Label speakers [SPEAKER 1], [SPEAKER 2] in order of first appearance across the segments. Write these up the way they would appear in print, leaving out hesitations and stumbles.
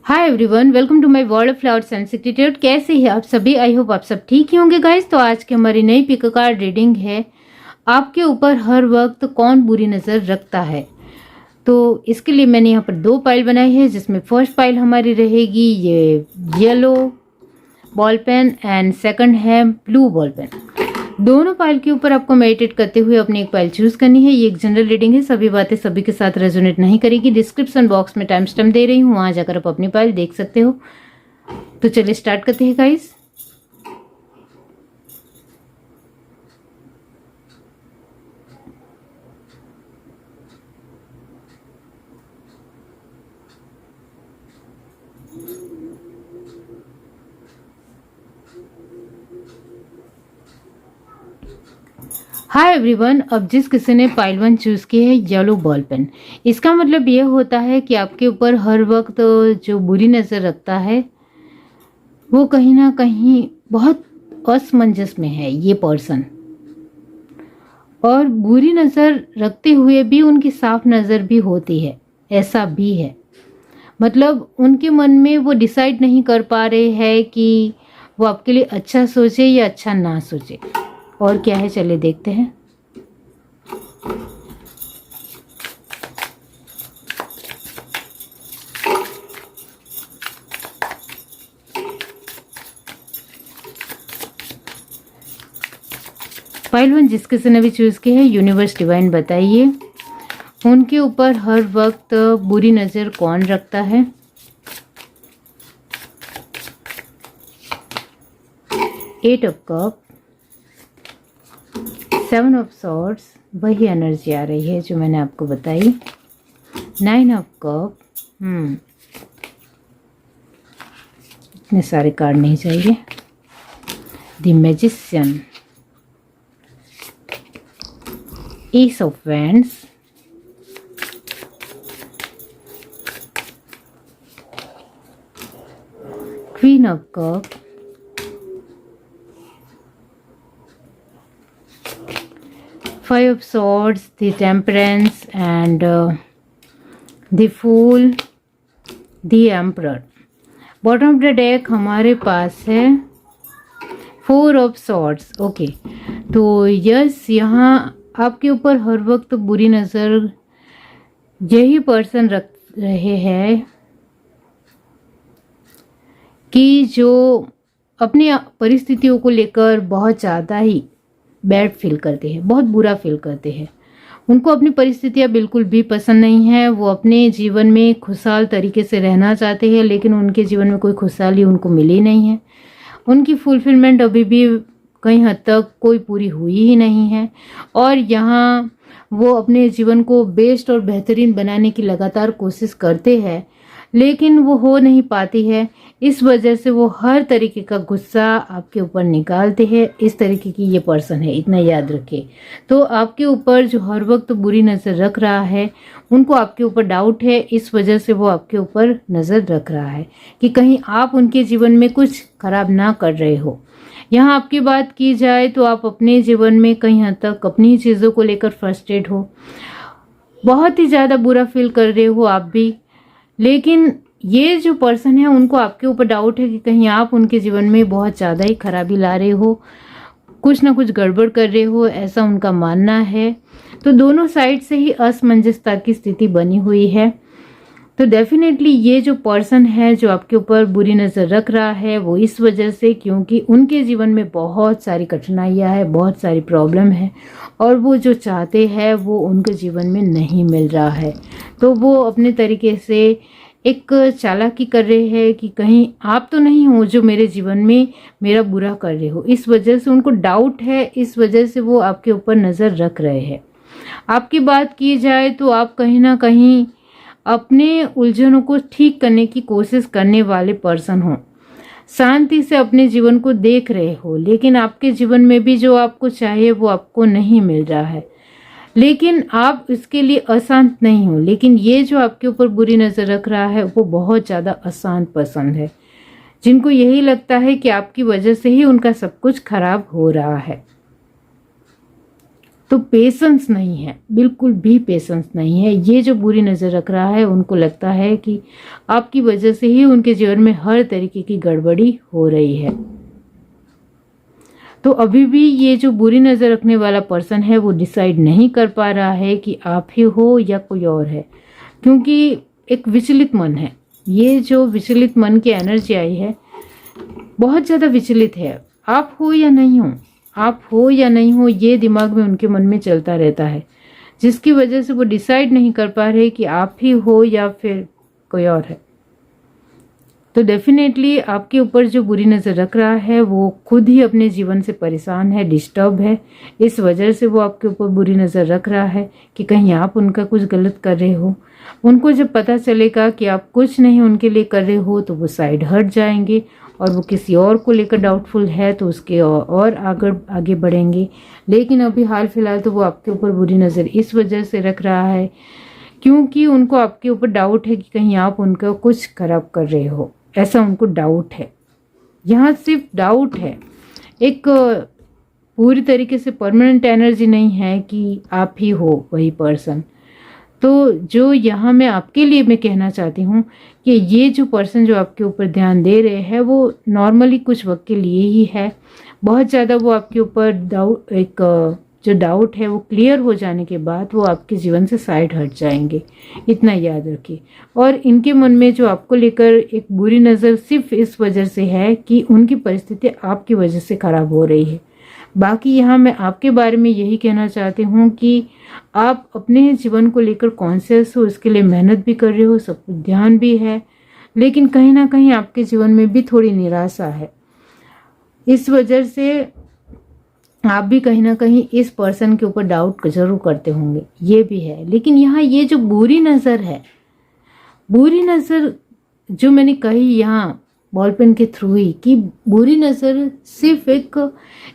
[SPEAKER 1] Hi everyone, welcome to my world of flowers and secreted. कैसे हैं आप सभी? आई होप आप सब ठीक ही होंगे गाइस। तो आज की हमारी नई पिक कार्ड रीडिंग है, आपके ऊपर हर वक्त कौन बुरी नज़र रखता है। तो इसके लिए मैंने यहाँ पर दो पाइल बनाई है, जिसमें फर्स्ट पाइल हमारी रहेगी ये yellow ball pen and second है ब्लू बॉल पेन। दोनों पाइल के ऊपर आपको मेडिटेट करते हुए अपनी एक पाइल चूज करनी है। ये एक जनरल रीडिंग है, सभी बातें सभी के साथ रेजोनेट नहीं करेगी। डिस्क्रिप्शन बॉक्स में टाइम स्टैम्प दे रही हूँ, वहां जाकर आप अपनी पाइल देख सकते हो। तो चलिए स्टार्ट करते हैं गाइस। हाय एवरीवन, अब जिस किसी ने पाइल 1 चूज की है येलो बॉल पेन, इसका मतलब ये होता है कि आपके ऊपर हर वक्त जो बुरी नज़र रखता है वो कहीं ना कहीं बहुत असमंजस में है ये पर्सन, और बुरी नज़र रखते हुए भी उनकी साफ नज़र भी होती है। ऐसा भी है, मतलब उनके मन में वो डिसाइड नहीं कर पा रहे हैं कि वो आपके लिए अच्छा सोचे या अच्छा ना सोचे। और क्या है, चलिए देखते हैं। पाइल 1 जिस किसी ने भी चूज की है, यूनिवर्स डिवाइन बताइए उनके ऊपर हर वक्त बुरी नज़र कौन रखता है। Eight of cup, 7 of swords, वही एनर्जी आ रही है जो मैंने आपको बताई। 9 ऑफ कप, इतने सारे कार्ड नहीं चाहिए। The magician, S of wands, queen of cup, Five of Swords, the Temperance and the Fool, the Emperor. Bottom of the deck हमारे पास है 4 ऑफ Swords। ओके, तो यस, यहाँ आपके ऊपर हर वक्त बुरी नज़र यही पर्सन रख रहे हैं कि जो अपनी परिस्थितियों को लेकर बहुत ज़्यादा ही बैड फील करते हैं, बहुत बुरा फील करते हैं। उनको अपनी परिस्थितियाँ बिल्कुल भी पसंद नहीं है। वो अपने जीवन में खुशहाल तरीके से रहना चाहते हैं, लेकिन उनके जीवन में कोई खुशहाली उनको मिली नहीं है। उनकी फुलफिलमेंट अभी भी कहीं हद तक कोई पूरी हुई ही नहीं है, और यहाँ वो अपने जीवन को बेस्ट और बेहतरीन बनाने की लगातार कोशिश करते हैं, लेकिन वो हो नहीं पाती है। इस वजह से वो हर तरीके का गुस्सा आपके ऊपर निकालते हैं। इस तरीके की ये पर्सन है, इतना याद रखिए। तो आपके ऊपर जो हर वक्त बुरी नज़र रख रहा है, उनको आपके ऊपर डाउट है। इस वजह से वो आपके ऊपर नज़र रख रहा है कि कहीं आप उनके जीवन में कुछ खराब ना कर रहे हो। यहाँ आपकी बात की जाए तो आप अपने जीवन में कहीं हद तक अपनी चीज़ों को लेकर फ्रस्ट्रेट हो, बहुत ही ज़्यादा बुरा फील कर रहे हो आप भी। लेकिन ये जो पर्सन है, उनको आपके ऊपर डाउट है कि कहीं आप उनके जीवन में बहुत ज़्यादा ही खराबी ला रहे हो, कुछ ना कुछ गड़बड़ कर रहे हो, ऐसा उनका मानना है। तो दोनों साइड से ही असमंजसता की स्थिति बनी हुई है। तो डेफिनेटली ये जो पर्सन है जो आपके ऊपर बुरी नज़र रख रहा है, वो इस वजह से क्योंकि उनके जीवन में बहुत सारी कठिनाइयाँ हैं, बहुत सारी प्रॉब्लम है, और वो जो चाहते हैं वो उनके जीवन में नहीं मिल रहा है। तो वो अपने तरीके से एक चालाकी कर रहे हैं कि कहीं आप तो नहीं हो जो मेरे जीवन में मेरा बुरा कर रहे हो। इस वजह से उनको डाउट है, इस वजह से वो आपके ऊपर नज़र रख रहे हैं। आपकी बात की जाए तो आप कहीं ना कहीं अपने उलझनों को ठीक करने की कोशिश करने वाले पर्सन हो, शांति से अपने जीवन को देख रहे हो, लेकिन आपके जीवन में भी जो आपको चाहिए वो आपको नहीं मिल रहा है, लेकिन आप इसके लिए अशांत नहीं हो। लेकिन ये जो आपके ऊपर बुरी नज़र रख रहा है वो बहुत ज़्यादा अशांत पसंद है, जिनको यही लगता है कि आपकी वजह से ही उनका सब कुछ खराब हो रहा है। तो पेशेंस नहीं है, बिल्कुल भी पेशेंस नहीं है। ये जो बुरी नज़र रख रहा है, उनको लगता है कि आपकी वजह से ही उनके जीवन में हर तरीके की गड़बड़ी हो रही है। तो अभी भी ये जो बुरी नज़र रखने वाला पर्सन है वो डिसाइड नहीं कर पा रहा है कि आप ही हो या कोई और है, क्योंकि एक विचलित मन है। ये जो विचलित मन की एनर्जी आई है बहुत ज़्यादा विचलित है। आप हो या नहीं हो, आप हो या नहीं हो, ये दिमाग में उनके मन में चलता रहता है, जिसकी वजह से वो डिसाइड नहीं कर पा रहे कि आप ही हो या फिर कोई और है। तो डेफिनेटली आपके ऊपर जो बुरी नज़र रख रहा है वो खुद ही अपने जीवन से परेशान है, डिस्टर्ब है। इस वजह से वो आपके ऊपर बुरी नज़र रख रहा है कि कहीं आप उनका कुछ गलत कर रहे हो। उनको जब पता चलेगा कि आप कुछ नहीं उनके लिए कर रहे हो तो वो साइड हट जाएंगे, और वो किसी और को लेकर डाउटफुल है तो उसके और आगे बढ़ेंगे। लेकिन अभी हाल फिलहाल तो वो आपके ऊपर बुरी नज़र इस वजह से रख रहा है क्योंकि उनको आपके ऊपर डाउट है कि कहीं आप उनका कुछ खराब कर रहे हो, ऐसा उनको डाउट है। यहाँ सिर्फ डाउट है, एक पूरी तरीके से परमानेंट एनर्जी नहीं है कि आप ही हो वही पर्सन। तो जो यहाँ मैं आपके लिए मैं कहना चाहती हूँ कि ये जो पर्सन जो आपके ऊपर ध्यान दे रहे हैं वो नॉर्मली कुछ वक्त के लिए ही है। बहुत ज़्यादा वो आपके ऊपर जो डाउट है वो क्लियर हो जाने के बाद वो आपके जीवन से साइड हट जाएंगे, इतना याद रखिए। और इनके मन में जो आपको लेकर एक बुरी नज़र सिर्फ इस वजह से है कि उनकी परिस्थिति आपकी वजह से ख़राब हो रही है। बाकी यहाँ मैं आपके बारे में यही कहना चाहती हूँ कि आप अपने जीवन को लेकर कॉन्शियस हो, इसके लिए मेहनत भी कर रहे हो, सब कुछ ध्यान भी है, लेकिन कहीं ना कहीं आपके जीवन में भी थोड़ी निराशा है। इस वजह से आप भी कहीं ना कहीं इस पर्सन के ऊपर डाउट जरूर करते होंगे, ये भी है। लेकिन यहाँ ये जो बुरी नज़र है, बुरी नज़र जो मैंने कही यहाँ बॉल पेन के थ्रू ही कि बुरी नज़र सिर्फ एक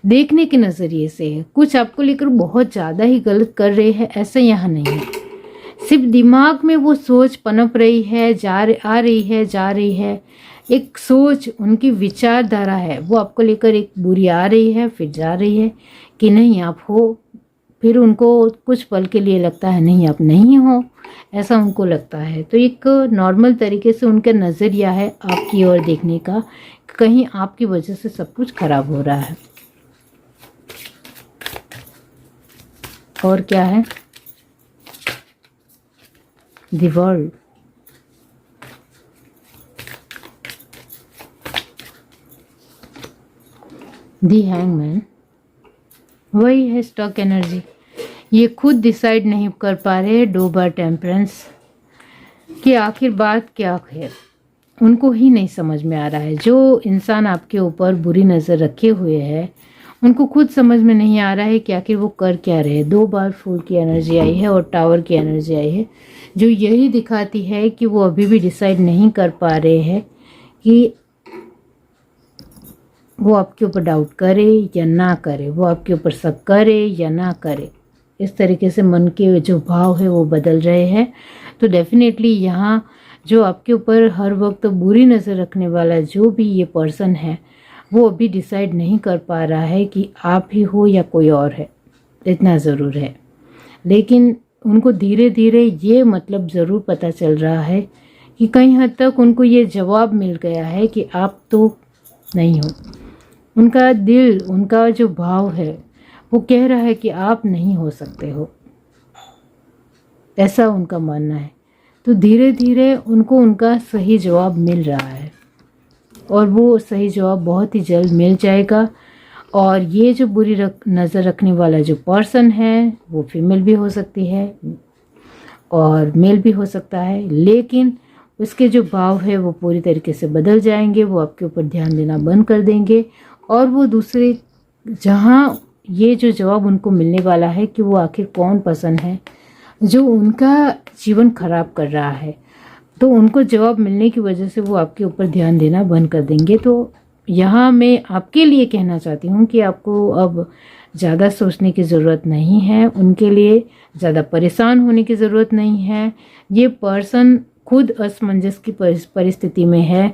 [SPEAKER 1] देखने के नज़रिए से है, कुछ आपको लेकर बहुत ज़्यादा ही गलत कर रहे हैं ऐसा यहाँ नहीं है। सिर्फ दिमाग में वो सोच पनप रही है, आ रही है, एक सोच, उनकी विचारधारा है वो आपको लेकर एक बुरी आ रही है, फिर जा रही है कि नहीं आप हो, फिर उनको कुछ पल के लिए लगता है नहीं आप नहीं हो, ऐसा उनको लगता है। तो एक नॉर्मल तरीके से उनका नज़रिया है आपकी ओर देखने का, कहीं आपकी वजह से सब कुछ खराब हो रहा है। और क्या है, द वर्ल्ड, द हैंगमैन, वही है स्टॉक एनर्जी। ये खुद डिसाइड नहीं कर पा रहे, 2 बार टेम्परेंस, कि आखिर बात क्या है उनको ही नहीं समझ में आ रहा है। जो इंसान आपके ऊपर बुरी नज़र रखे हुए है उनको खुद समझ में नहीं आ रहा है कि आखिर वो कर क्या रहे। 2 बार फूल की एनर्जी आई है और टावर की एनर्जी आई है, जो यही दिखाती है कि वो अभी भी डिसाइड नहीं कर पा रहे हैं कि वो आपके ऊपर डाउट करे या ना करे, वो आपके ऊपर शक करे या ना करे। इस तरीके से मन के जो भाव है वो बदल रहे हैं। तो डेफिनेटली यहाँ जो आपके ऊपर हर वक्त बुरी नज़र रखने वाला जो भी ये पर्सन है वो अभी डिसाइड नहीं कर पा रहा है कि आप ही हो या कोई और है, इतना ज़रूर है। लेकिन उनको धीरे धीरे ये मतलब ज़रूर पता चल रहा है कि कहीं हद तक उनको ये जवाब मिल गया है कि आप तो नहीं हो। उनका दिल, उनका जो भाव है वो कह रहा है कि आप नहीं हो सकते हो, ऐसा उनका मानना है। तो धीरे धीरे उनको उनका सही जवाब मिल रहा है और वो सही जवाब बहुत ही जल्द मिल जाएगा। और ये जो बुरी नज़र रखने वाला जो पर्सन है वो फीमेल भी हो सकती है और मेल भी हो सकता है, लेकिन उसके जो भाव है वो पूरी तरीके से बदल जाएंगे। वो आपके ऊपर ध्यान देना बंद कर देंगे और वो दूसरे, जहाँ ये जो जवाब उनको मिलने वाला है कि वो आखिर कौन पर्सन है जो उनका जीवन खराब कर रहा है, तो उनको जवाब मिलने की वजह से वो आपके ऊपर ध्यान देना बंद कर देंगे। तो यहाँ मैं आपके लिए कहना चाहती हूँ कि आपको अब ज़्यादा सोचने की ज़रूरत नहीं है, उनके लिए ज़्यादा परेशान होने की ज़रूरत नहीं है। ये पर्सन खुद असमंजस की परिस्थिति में है,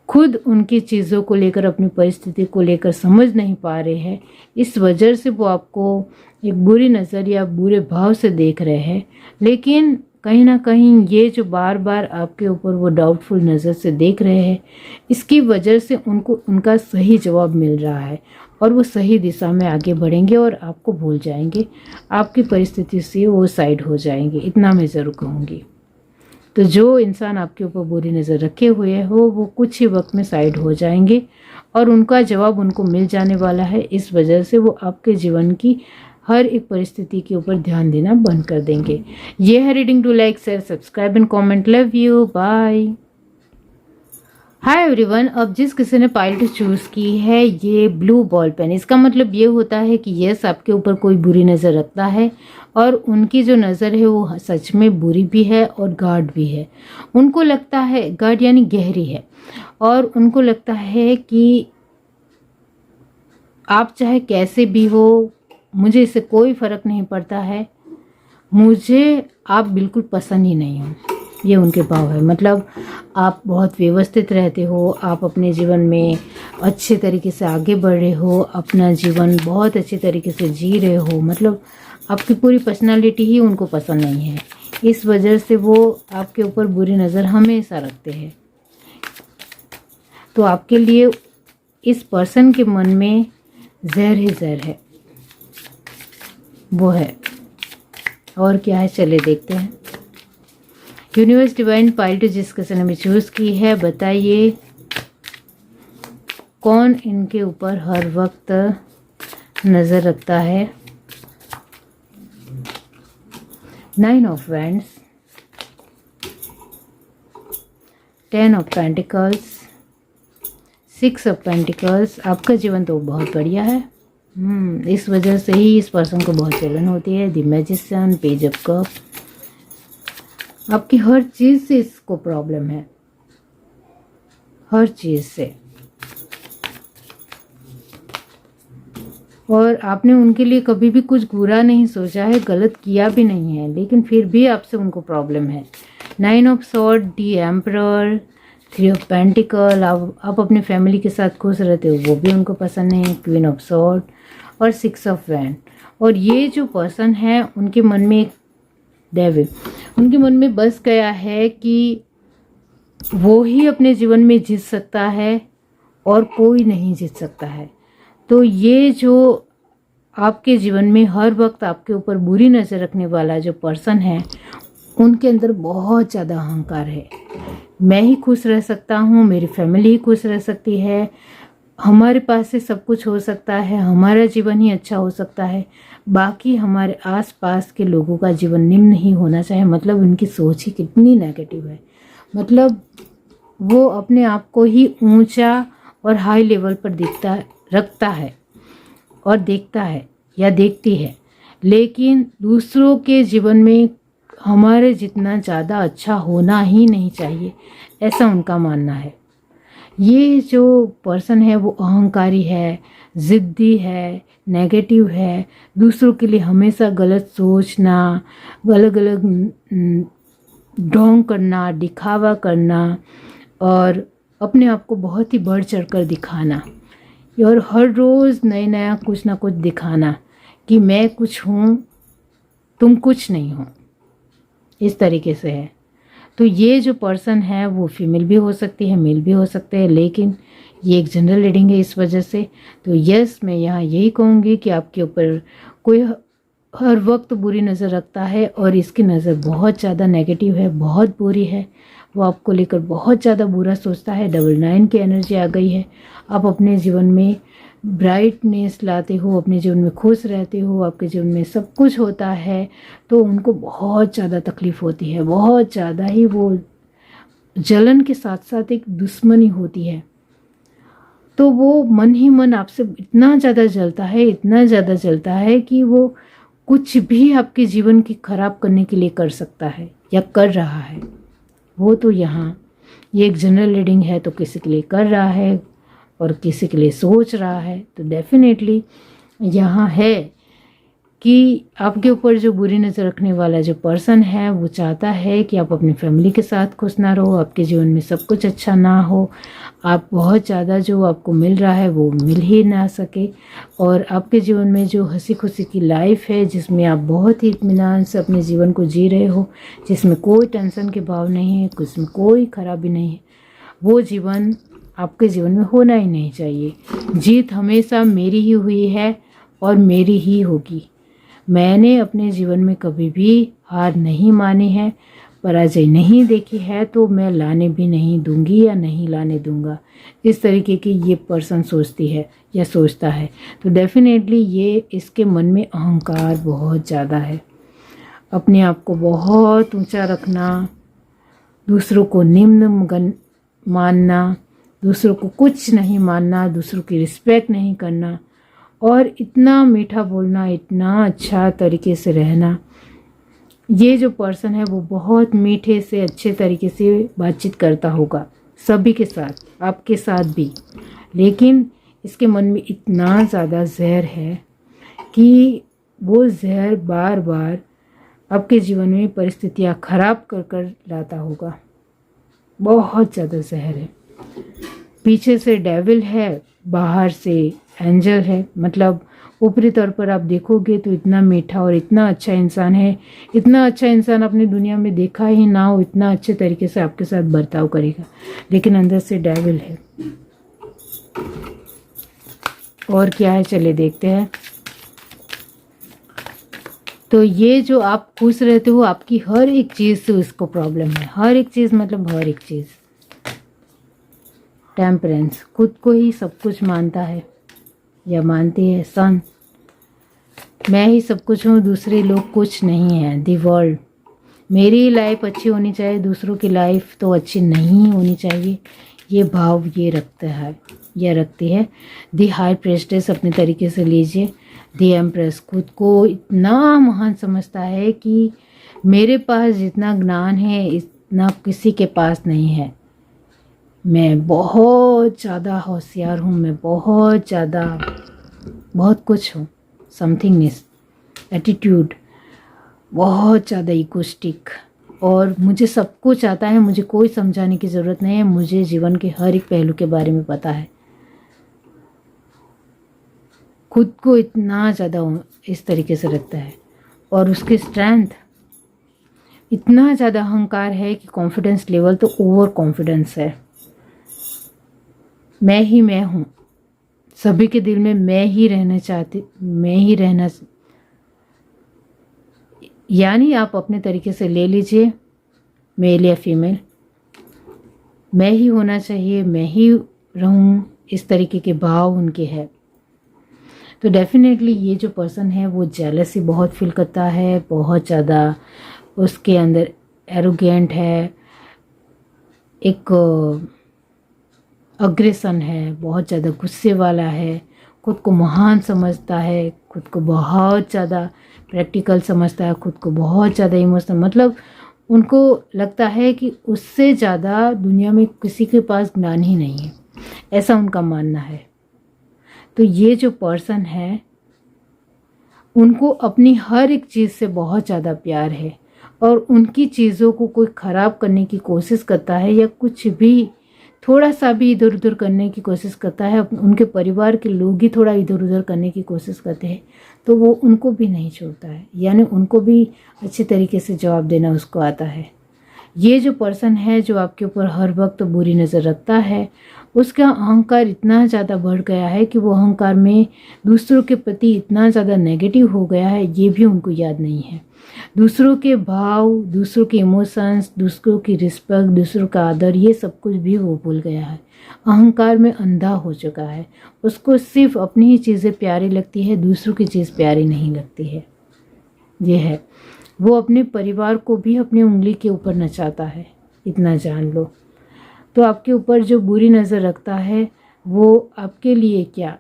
[SPEAKER 1] खुद उनकी चीज़ों को लेकर, अपनी परिस्थिति को लेकर समझ नहीं पा रहे हैं। इस वजह से वो आपको एक बुरी नज़र या बुरे भाव से देख रहे हैं। लेकिन कहीं ना कहीं ये जो बार बार आपके ऊपर वो डाउटफुल नज़र से देख रहे हैं, इसकी वजह से उनको उनका सही जवाब मिल रहा है और वो सही दिशा में आगे बढ़ेंगे और आपको भूल जाएंगे, आपकी परिस्थिति से वो साइड हो जाएंगे। इतना मैं ज़रूर कहूँगी। तो जो इंसान आपके ऊपर बुरी नज़र रखे हुए हो वो कुछ ही वक्त में साइड हो जाएंगे और उनका जवाब उनको मिल जाने वाला है। इस वजह से वो आपके जीवन की हर एक परिस्थिति के ऊपर ध्यान देना बंद कर देंगे। ये है reading. To like, share, subscribe and comment. Love you, bye. Hi everyone. अब जिस किसी ने पाइल चूज़ की है ये ब्लू बॉल पेन, इसका मतलब ये होता है कि यस, आपके ऊपर कोई बुरी नज़र रखता है और उनकी जो नज़र है वो सच में बुरी भी है और गाढ़ भी है। उनको लगता है, गाढ़ यानी गहरी है, और उनको लगता है कि आप चाहे कैसे भी हो, मुझे इससे कोई फ़र्क नहीं पड़ता है, मुझे आप बिल्कुल पसंद ही नहीं हो। ये उनके भाव है। मतलब आप बहुत व्यवस्थित रहते हो, आप अपने जीवन में अच्छे तरीके से आगे बढ़ रहे हो, अपना जीवन बहुत अच्छे तरीके से जी रहे हो। मतलब आपकी पूरी पर्सनालिटी ही उनको पसंद नहीं है। इस वजह से वो आपके ऊपर बुरी नज़र हमेशा रखते हैं। तो आपके लिए इस पर्सन के मन में जहर ही जहर है, वो है। और क्या है, चले देखते हैं। यूनिवर्स डिवाइन पाइल जिस किसी ने चूज़ की है, बताइए कौन इनके ऊपर हर वक्त नज़र रखता है। 9 of wands, 10 of pentacles, 6 of pentacles. आपका जीवन तो बहुत बढ़िया है। इस वजह से ही इस पर्सन को बहुत जलन होती है। The magician, page of cup. आपकी हर चीज़ से इसको प्रॉब्लम है, हर चीज़ से। और आपने उनके लिए कभी भी कुछ बुरा नहीं सोचा है, गलत किया भी नहीं है, लेकिन फिर भी आपसे उनको प्रॉब्लम है। 9 of sword, the emperor, 3 of pentacle. आप अपनी फैमिली के साथ खुश रहते हो, वो भी उनको पसंद नहीं। क्वीन ऑफ सॉर्ड और 6 ऑफ वैंड। और ये जो पर्सन है उनके मन में एक डेविल, उनके मन में बस गया है कि वो ही अपने जीवन में जीत सकता है और कोई नहीं जीत सकता है। तो ये जो आपके जीवन में हर वक्त आपके ऊपर बुरी नज़र रखने वाला जो पर्सन है, उनके अंदर बहुत ज़्यादा अहंकार है। मैं ही खुश रह सकता हूँ, मेरी फैमिली ही खुश रह सकती है, हमारे पास से सब कुछ हो सकता है, हमारा जीवन ही अच्छा हो सकता है, बाकी हमारे आसपास के लोगों का जीवन निम्न ही होना चाहिए। मतलब उनकी सोच ही कितनी नेगेटिव है। मतलब वो अपने आप को ही ऊंचा और हाई लेवल पर रखता है और देखता है या देखती है, लेकिन दूसरों के जीवन में हमारे जितना ज़्यादा अच्छा होना ही नहीं चाहिए, ऐसा उनका मानना है। ये जो पर्सन है वो अहंकारी है, ज़िद्दी है, नेगेटिव है, दूसरों के लिए हमेशा गलत सोचना, अलग अलग ढोंग करना, दिखावा करना और अपने आप को बहुत ही बढ़ चढ़ कर दिखाना, और हर रोज़ नया कुछ ना कुछ दिखाना कि मैं कुछ हूँ, तुम कुछ नहीं हो, इस तरीके से है। तो ये जो पर्सन है वो फीमेल भी हो सकती है, मेल भी हो सकते हैं, लेकिन ये एक जनरल रीडिंग है इस वजह से। तो यस, मैं यहाँ यही कहूँगी कि आपके ऊपर कोई हर वक्त बुरी नज़र रखता है और इसकी नज़र बहुत ज़्यादा नेगेटिव है, बहुत बुरी है। वो आपको लेकर बहुत ज़्यादा बुरा सोचता है। 9 की एनर्जी आ गई है। आप अपने जीवन में ब्राइटनेस लाते हो, अपने जीवन में खुश रहते हो, आपके जीवन में सब कुछ होता है, तो उनको बहुत ज़्यादा तकलीफ़ होती है, बहुत ज़्यादा ही। वो जलन के साथ साथ एक दुश्मनी होती है। तो वो मन ही मन आपसे इतना ज़्यादा जलता है, इतना ज़्यादा जलता है कि वो कुछ भी आपके जीवन की ख़राब करने के लिए कर सकता है या कर रहा है। वो तो यहाँ ये एक जनरल रीडिंग है, तो किसी के लिए कर रहा है और किसी के लिए सोच रहा है। तो डेफिनेटली यहाँ है कि आपके ऊपर जो बुरी नज़र रखने वाला जो पर्सन है वो चाहता है कि आप अपनी फैमिली के साथ खुश ना रहो, आपके जीवन में सब कुछ अच्छा ना हो, आप बहुत ज़्यादा जो आपको मिल रहा है वो मिल ही ना सके, और आपके जीवन में जो हंसी खुशी की लाइफ है जिसमें आप बहुत ही इत्मीनान से अपने जीवन को जी रहे हो, जिसमें कोई टेंशन के भाव नहीं है, जिसमें कोई खराबी नहीं है, वो जीवन आपके जीवन में होना ही नहीं चाहिए। जीत हमेशा मेरी ही हुई है और मेरी ही होगी। मैंने अपने जीवन में कभी भी हार नहीं मानी है, पराजय नहीं देखी है, तो मैं लाने भी नहीं दूंगी या नहीं लाने दूंगा। इस तरीके की ये पर्सन सोचती है या सोचता है, तो डेफिनेटली ये इसके मन में अहंकार बहुत ज़्यादा है। अपने आप को बहुत ऊंचा रखना, दूसरों को निम्न मानना, दूसरों को कुछ नहीं मानना, दूसरों की रिस्पेक्ट नहीं करना, और इतना मीठा बोलना, इतना अच्छा तरीके से रहना। ये जो पर्सन है वो बहुत मीठे से अच्छे तरीके से बातचीत करता होगा सभी के साथ, आपके साथ भी, लेकिन इसके मन में इतना ज़्यादा जहर है कि वो जहर बार बार आपके जीवन में परिस्थितियाँ खराब कर कर लाता होगा। बहुत ज़्यादा जहर है। पीछे से डेविल है, बाहर से एंजल है। मतलब ऊपरी तौर पर आप देखोगे तो इतना मीठा और इतना अच्छा इंसान है, इतना अच्छा इंसान आपने दुनिया में देखा ही ना हो, इतना अच्छे तरीके से आपके साथ बर्ताव करेगा, लेकिन अंदर से डेविल है। और क्या है, चले देखते हैं। तो ये जो आप खुश रहते हो, आपकी हर एक चीज़ से उसको प्रॉब्लम है। हर एक चीज़ मतलब हर एक चीज़। टेम्परेंस, खुद को ही सब कुछ मानता है या मानती है। सन, मैं ही सब कुछ हूँ, दूसरे लोग कुछ नहीं है। दी वर्ल्ड, मेरी लाइफ अच्छी होनी चाहिए, दूसरों की लाइफ तो अच्छी नहीं होनी चाहिए। ये भाव ये रखता है या रखती है। दी हाई प्रेस्टेस अपने तरीके से लीजिए। दी एम्प्रेस, खुद को इतना महान समझता है कि मेरे पास जितना ज्ञान है इतना किसी के पास नहीं है। मैं बहुत ज़्यादा होशियार हूँ, मैं बहुत ज़्यादा बहुत कुछ हूँ। समथिंगनेस, एटीट्यूड, बहुत ज़्यादा इगोस्टिक, और मुझे सब कुछ आता है, मुझे कोई समझाने की ज़रूरत नहीं है, मुझे जीवन के हर एक पहलू के बारे में पता है। खुद को इतना ज़्यादा इस तरीके से रखता है, और उसकी स्ट्रेंथ इतना ज़्यादा अहंकार है कि कॉन्फिडेंस लेवल तो ओवर कॉन्फिडेंस है। मैं ही मैं हूँ, सभी के दिल में मैं ही रहना चाहती, मैं ही रहना। यानी आप अपने तरीके से ले लीजिए, मेल या फीमेल, मैं ही होना चाहिए, मैं ही रहूँ, इस तरीके के भाव उनके हैं। तो डेफिनेटली ये जो पर्सन है वो जेलसी बहुत फील करता है, बहुत ज़्यादा उसके अंदर एरोगेंट है, एक अग्रेसन है, बहुत ज़्यादा गुस्से वाला है, खुद को महान समझता है, खुद को बहुत ज़्यादा प्रैक्टिकल समझता है, खुद को बहुत ज़्यादा इमोशनल, मतलब उनको लगता है कि उससे ज़्यादा दुनिया में किसी के पास ज्ञान ही नहीं है, ऐसा उनका मानना है। तो ये जो पर्सन है उनको अपनी हर एक चीज़ से बहुत ज़्यादा प्यार है, और उनकी चीज़ों को कोई ख़राब करने की कोशिश करता है या कुछ भी थोड़ा सा भी इधर उधर करने की कोशिश करता है, उनके परिवार के लोग ही थोड़ा इधर उधर करने की कोशिश करते हैं, तो वो उनको भी नहीं छोड़ता है, यानी उनको भी अच्छे तरीके से जवाब देना उसको आता है। ये जो पर्सन है जो आपके ऊपर हर वक्त बुरी नज़र रखता है, उसका अहंकार इतना ज़्यादा बढ़ गया है कि वो अहंकार में दूसरों के प्रति इतना ज़्यादा नेगेटिव हो गया है, ये भी उनको याद नहीं है। दूसरों के भाव, दूसरों के इमोशंस, दूसरों की रिस्पेक्ट, दूसरों का आदर, ये सब कुछ भी वो भूल गया है। अहंकार में अंधा हो चुका है, उसको सिर्फ अपनी ही चीज़ें प्यारी लगती है, दूसरों की चीज़ प्यारी नहीं लगती है। ये है, वो अपने परिवार को भी अपनी उंगली के ऊपर नचाता है, इतना जान लो। तो आपके ऊपर जो बुरी नज़र रखता है वो आपके लिए क्या,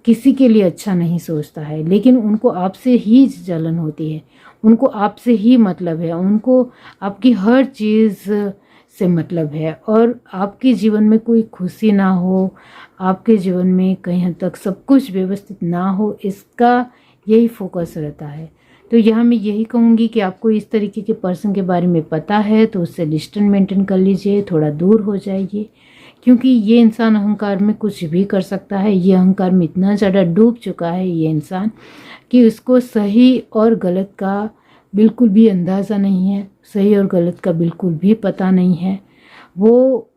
[SPEAKER 1] किसी के लिए अच्छा नहीं सोचता है, लेकिन उनको आपसे ही जलन होती है, उनको आपसे ही मतलब है, उनको आपकी हर चीज़ से मतलब है, और आपके जीवन में कोई खुशी ना हो, आपके जीवन में कहीं हद तक सब कुछ व्यवस्थित ना हो, इसका यही फोकस रहता है। तो यहाँ मैं यही कहूँगी कि आपको इस तरीके के पर्सन के बारे में पता है तो उससे डिस्टेंस मेंटेन कर लीजिए, थोड़ा दूर हो जाइए, क्योंकि ये इंसान अहंकार में कुछ भी कर सकता है। ये अहंकार में इतना ज़्यादा डूब चुका है ये इंसान कि उसको सही और गलत का बिल्कुल भी अंदाज़ा नहीं है, सही और गलत का बिल्कुल भी पता नहीं है। वो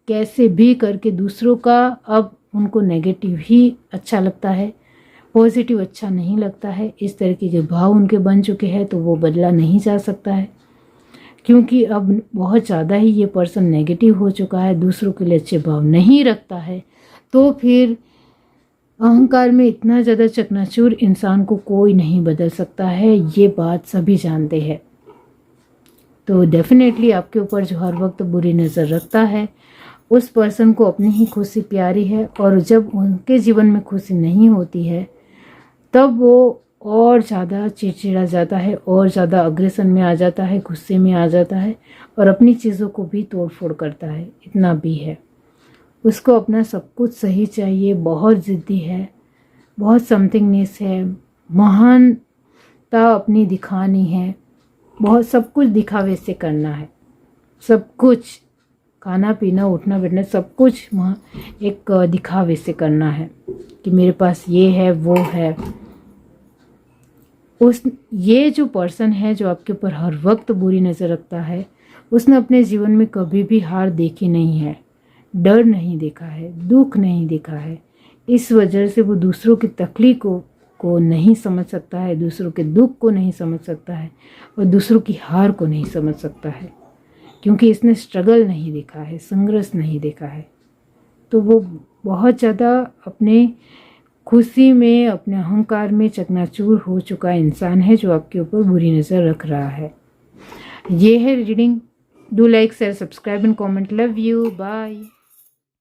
[SPEAKER 1] कैसे भी करके दूसरों का अब उनको नेगेटिव ही अच्छा लगता है, पॉजिटिव अच्छा नहीं लगता है। इस तरीके के भाव उनके बन चुके हैं तो वो बदला नहीं जा सकता है, क्योंकि अब बहुत ज़्यादा ही ये पर्सन नेगेटिव हो चुका है, दूसरों के लिए अच्छे भाव नहीं रखता है। तो फिर अहंकार में इतना ज़्यादा चकनाचूर इंसान को कोई नहीं बदल सकता है, ये बात सभी जानते हैं। तो डेफिनेटली आपके ऊपर जो हर वक्त बुरी नज़र रखता है उस पर्सन को अपनी ही खुशी प्यारी है, और जब उनके जीवन में खुशी नहीं होती है तब वो और ज़्यादा चिड़चिड़ा जाता है, और ज़्यादा अग्रेशन में आ जाता है, गुस्से में आ जाता है, और अपनी चीज़ों को भी तोड़ फोड़ करता है। इतना भी है, उसको अपना सब कुछ सही चाहिए, बहुत ज़िद्दी है, बहुत समथिंगनेस है, महानता अपनी दिखानी है, बहुत सब कुछ दिखावे से करना है, सब कुछ खाना पीना उठना बैठना सब कुछ एक दिखावे से करना है कि मेरे पास ये है वो है। ये जो पर्सन है जो आपके ऊपर हर वक्त बुरी नज़र रखता है, उसने अपने जीवन में कभी भी हार देखी नहीं है, डर नहीं देखा है, दुख नहीं देखा है। इस वजह से वो दूसरों की तकलीफ को नहीं समझ सकता है, दूसरों के दुख को नहीं समझ सकता है, और दूसरों की हार को नहीं समझ सकता है, क्योंकि इसने स्ट्रगल नहीं देखा है, संघर्ष नहीं देखा है। तो वो बहुत ज़्यादा अपने खुशी में, अपने अहंकार में चकनाचूर हो चुका इंसान है जो आपके ऊपर बुरी नज़र रख रहा है। ये है reading. Do like, share, subscribe and comment. Love you, bye.